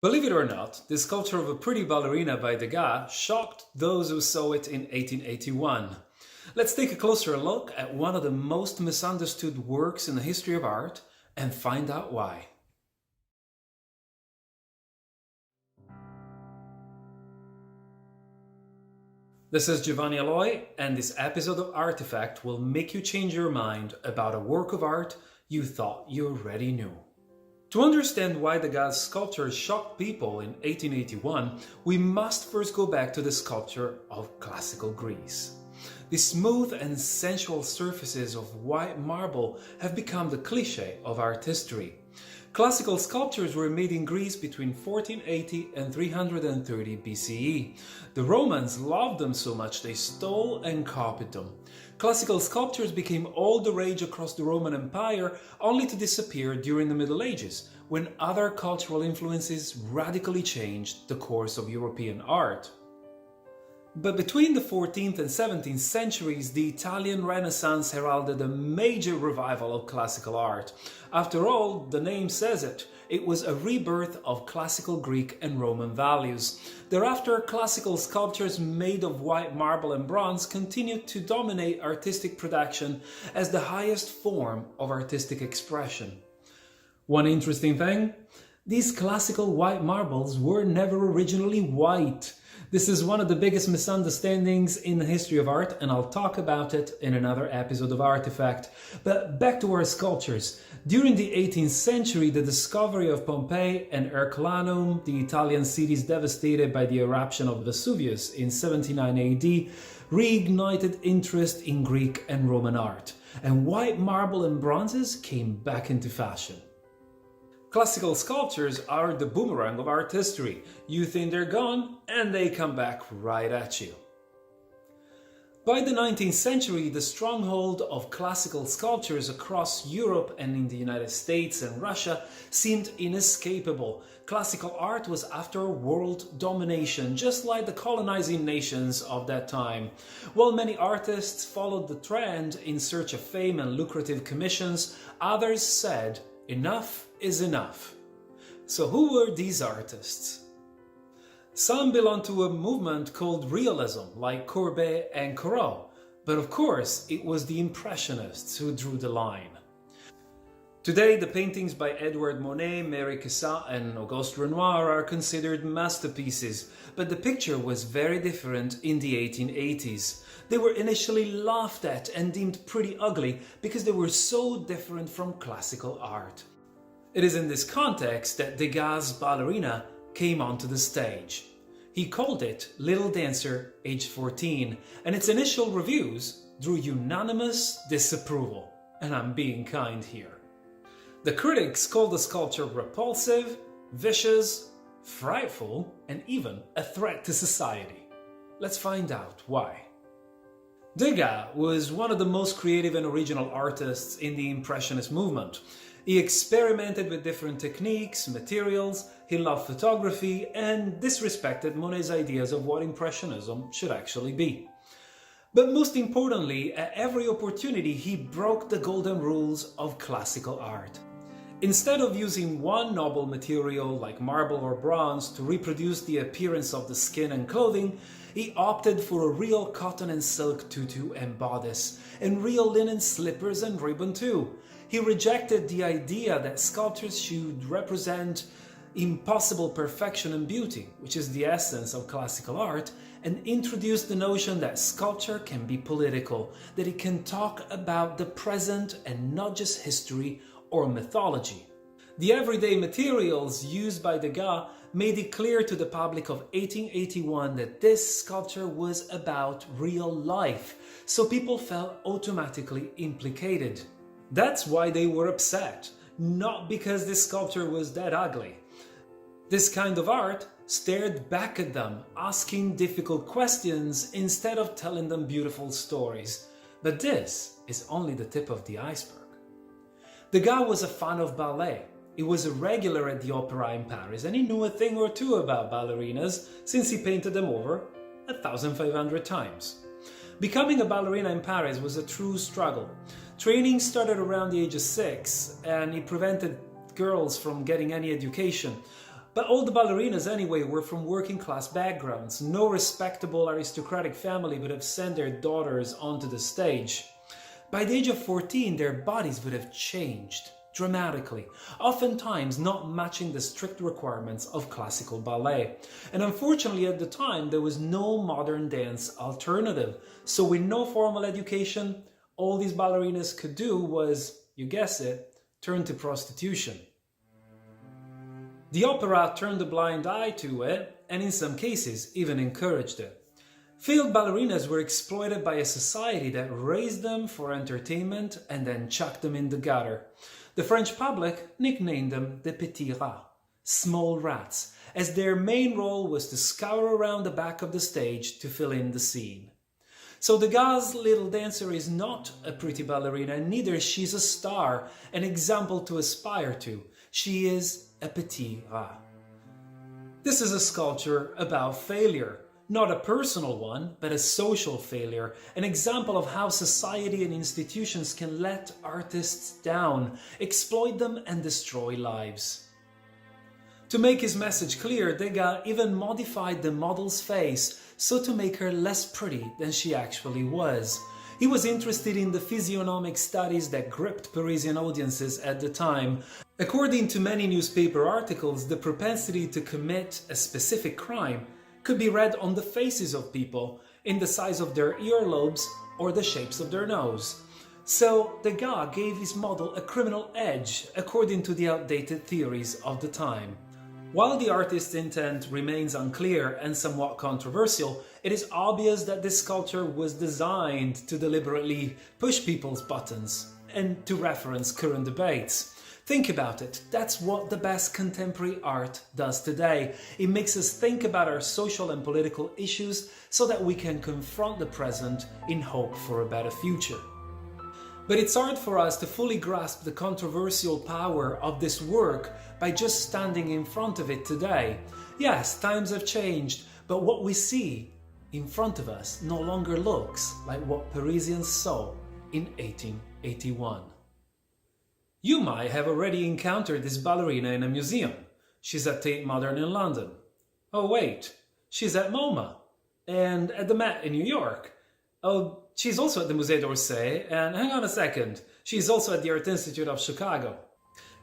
Believe it or not, the sculpture of a pretty ballerina by Degas shocked those who saw it in 1881. Let's take a closer look at one of the most misunderstood works in the history of art and find out why. This is Giovanni Aloy, and this episode of Artifact will make you change your mind about a work of art you thought you already knew. To understand why Degas' sculpture shocked people in 1881, we must first go back to the sculpture of classical Greece. The smooth and sensual surfaces of white marble have become the cliché of art history. Classical sculptures were made in Greece between 1480 and 330 BCE. The Romans loved them so much they stole and copied them. Classical sculptures became all the rage across the Roman Empire, only to disappear during the Middle Ages, when other cultural influences radically changed the course of European art. But between the 14th and 17th centuries, the Italian Renaissance heralded a major revival of classical art. After all, the name says it. It was a rebirth of classical Greek and Roman values. Thereafter, classical sculptures made of white marble and bronze continued to dominate artistic production as the highest form of artistic expression. One interesting thing? These classical white marbles were never originally white. This is one of the biggest misunderstandings in the history of art, and I'll talk about it in another episode of Artifact. But back to our sculptures. During the 18th century, the discovery of Pompeii and Herculaneum, the Italian cities devastated by the eruption of Vesuvius in 79 AD, reignited interest in Greek and Roman art, and white marble and bronzes came back into fashion. Classical sculptures are the boomerang of art history. You think they're gone, and they come back right at you. By the 19th century, the stronghold of classical sculptures across Europe and in the United States and Russia seemed inescapable. Classical art was after world domination, just like the colonizing nations of that time. While many artists followed the trend in search of fame and lucrative commissions, others said, enough is enough. So who were these artists? Some belong to a movement called realism, like Courbet and Corot, but of course it was the Impressionists who drew the line. Today, the paintings by Edward Monet, Mary Cassatt and Auguste Renoir are considered masterpieces, but the picture was very different in the 1880s. They were initially laughed at and deemed pretty ugly because they were so different from classical art. It is in this context that Degas' Ballerina came onto the stage. He called it Little Dancer, age 14, and its initial reviews drew unanimous disapproval, and I'm being kind here. The critics called the sculpture repulsive, vicious, frightful, and even a threat to society. Let's find out why. Degas was one of the most creative and original artists in the Impressionist movement. He experimented with different techniques, materials, he loved photography, and disrespected Monet's ideas of what Impressionism should actually be. But most importantly, at every opportunity he broke the golden rules of classical art. Instead of using one noble material like marble or bronze to reproduce the appearance of the skin and clothing, he opted for a real cotton and silk tutu and bodice, and real linen slippers and ribbon too. He rejected the idea that sculptures should represent impossible perfection and beauty, which is the essence of classical art, and introduced the notion that sculpture can be political, that it can talk about the present and not just history or mythology. The everyday materials used by Degas made it clear to the public of 1881 that this sculpture was about real life, so people felt automatically implicated. That's why they were upset, not because this sculpture was that ugly. This kind of art stared back at them, asking difficult questions instead of telling them beautiful stories. But this is only the tip of the iceberg. Degas was a fan of ballet. He was a regular at the opera in Paris, and he knew a thing or two about ballerinas since he painted them over 1,500 times. Becoming a ballerina in Paris was a true struggle. Training started around the age of 6, and it prevented girls from getting any education. But all the ballerinas anyway were from working class backgrounds. No respectable aristocratic family would have sent their daughters onto the stage. By the age of 14, their bodies would have changed dramatically, oftentimes not matching the strict requirements of classical ballet. And unfortunately at the time there was no modern dance alternative. So with no formal education, all these ballerinas could do was, you guess it, turn to prostitution. The opera turned a blind eye to it, and in some cases even encouraged it. Failed ballerinas were exploited by a society that raised them for entertainment and then chucked them in the gutter. The French public nicknamed them the petits rats, small rats, as their main role was to scour around the back of the stage to fill in the scene. So Degas' little dancer is not a pretty ballerina, and neither she's a star, an example to aspire to. She is a petit rat. This is a sculpture about failure, not a personal one, but a social failure, an example of how society and institutions can let artists down, exploit them and destroy lives. To make his message clear, Degas even modified the model's face so to make her less pretty than she actually was. He was interested in the physiognomic studies that gripped Parisian audiences at the time. According to many newspaper articles, the propensity to commit a specific crime could be read on the faces of people, in the size of their earlobes or the shapes of their nose. So Degas gave his model a criminal edge, according to the outdated theories of the time. While the artist's intent remains unclear and somewhat controversial, it is obvious that this sculpture was designed to deliberately push people's buttons and to reference current debates. Think about it, that's what the best contemporary art does today. It makes us think about our social and political issues so that we can confront the present in hope for a better future. But it's hard for us to fully grasp the controversial power of this work by just standing in front of it today. Yes, times have changed, but what we see in front of us no longer looks like what Parisians saw in 1881. You might have already encountered this ballerina in a museum. She's at Tate Modern in London. Oh wait, she's at MoMA and at the Met in New York. Oh, she's also at the Musée d'Orsay, and hang on a second, she's also at the Art Institute of Chicago.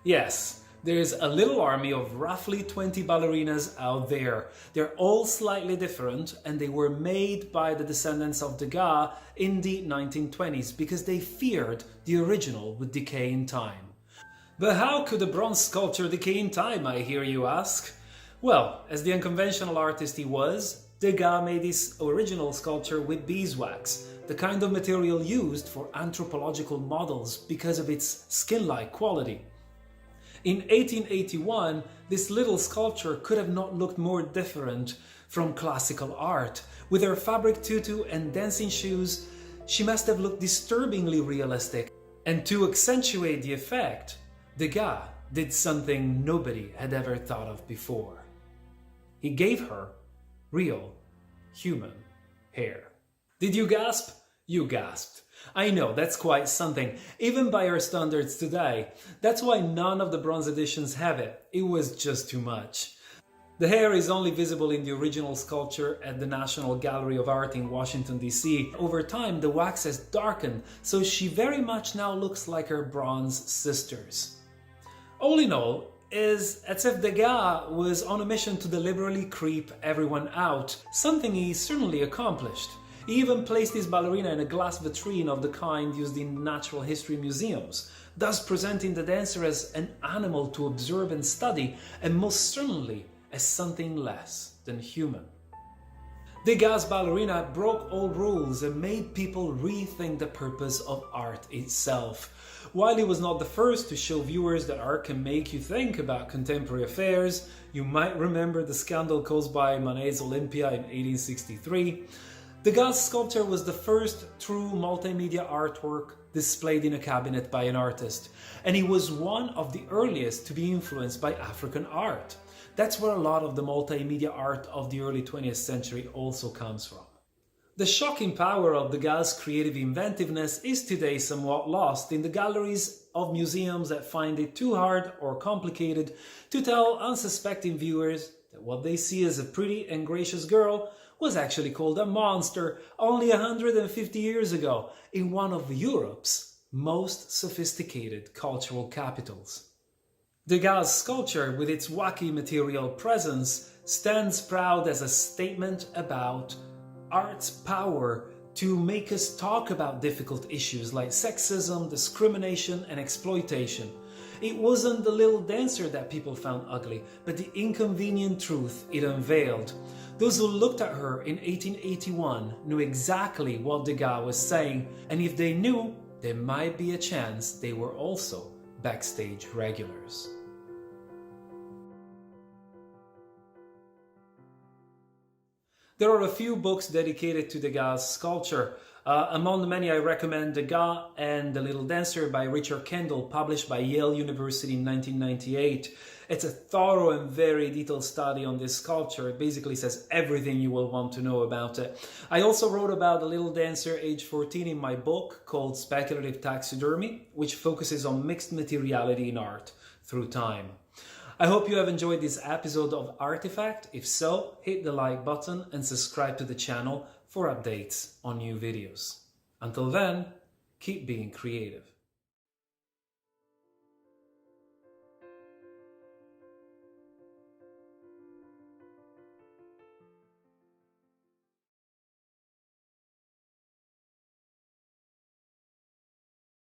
Yes, there's a little army of roughly 20 ballerinas out there. They're all slightly different, and they were made by the descendants of Degas in the 1920s because they feared the original would decay in time. But how could a bronze sculpture decay in time, I hear you ask? Well, as the unconventional artist he was, Degas made his original sculpture with beeswax, the kind of material used for anthropological models because of its skin-like quality. In 1881, this little sculpture could have not looked more different from classical art. With her fabric tutu and dancing shoes, she must have looked disturbingly realistic. And to accentuate the effect, Degas did something nobody had ever thought of before. He gave her real human hair. Did you gasp? You gasped. I know, that's quite something, even by our standards today. That's why none of the bronze editions have it. It was just too much. The hair is only visible in the original sculpture at the National Gallery of Art in Washington, D.C. Over time, the wax has darkened, so she very much now looks like her bronze sisters. All in all, is as if Degas was on a mission to deliberately creep everyone out, something he certainly accomplished. He even placed his ballerina in a glass vitrine of the kind used in natural history museums, thus presenting the dancer as an animal to observe and study, and most certainly as something less than human. Degas' ballerina broke all rules and made people rethink the purpose of art itself. While he was not the first to show viewers that art can make you think about contemporary affairs, you might remember the scandal caused by Monet's Olympia in 1863, Degas' sculpture was the first true multimedia artwork displayed in a cabinet by an artist, and he was one of the earliest to be influenced by African art. That's where a lot of the multimedia art of the early 20th century also comes from. The shocking power of Degas' creative inventiveness is today somewhat lost in the galleries of museums that find it too hard or complicated to tell unsuspecting viewers that what they see as a pretty and gracious girl was actually called a monster only 150 years ago in one of Europe's most sophisticated cultural capitals. Degas' sculpture, with its wacky material presence, stands proud as a statement about art's power to make us talk about difficult issues like sexism, discrimination, and exploitation. It wasn't the little dancer that people found ugly, but the inconvenient truth it unveiled. Those who looked at her in 1881 knew exactly what Degas was saying, and if they knew, there might be a chance they were also backstage regulars. There are a few books dedicated to Degas' sculpture. Among the many, I recommend Degas and The Little Dancer by Richard Kendall, published by Yale University in 1998. It's a thorough and very detailed study on this sculpture. It basically says everything you will want to know about it. I also wrote about The Little Dancer, age 14, in my book called Speculative Taxidermy, which focuses on mixed materiality in art through time. I hope you have enjoyed this episode of Artifact. If so, hit the like button and subscribe to the channel for updates on new videos. Until then, keep being creative.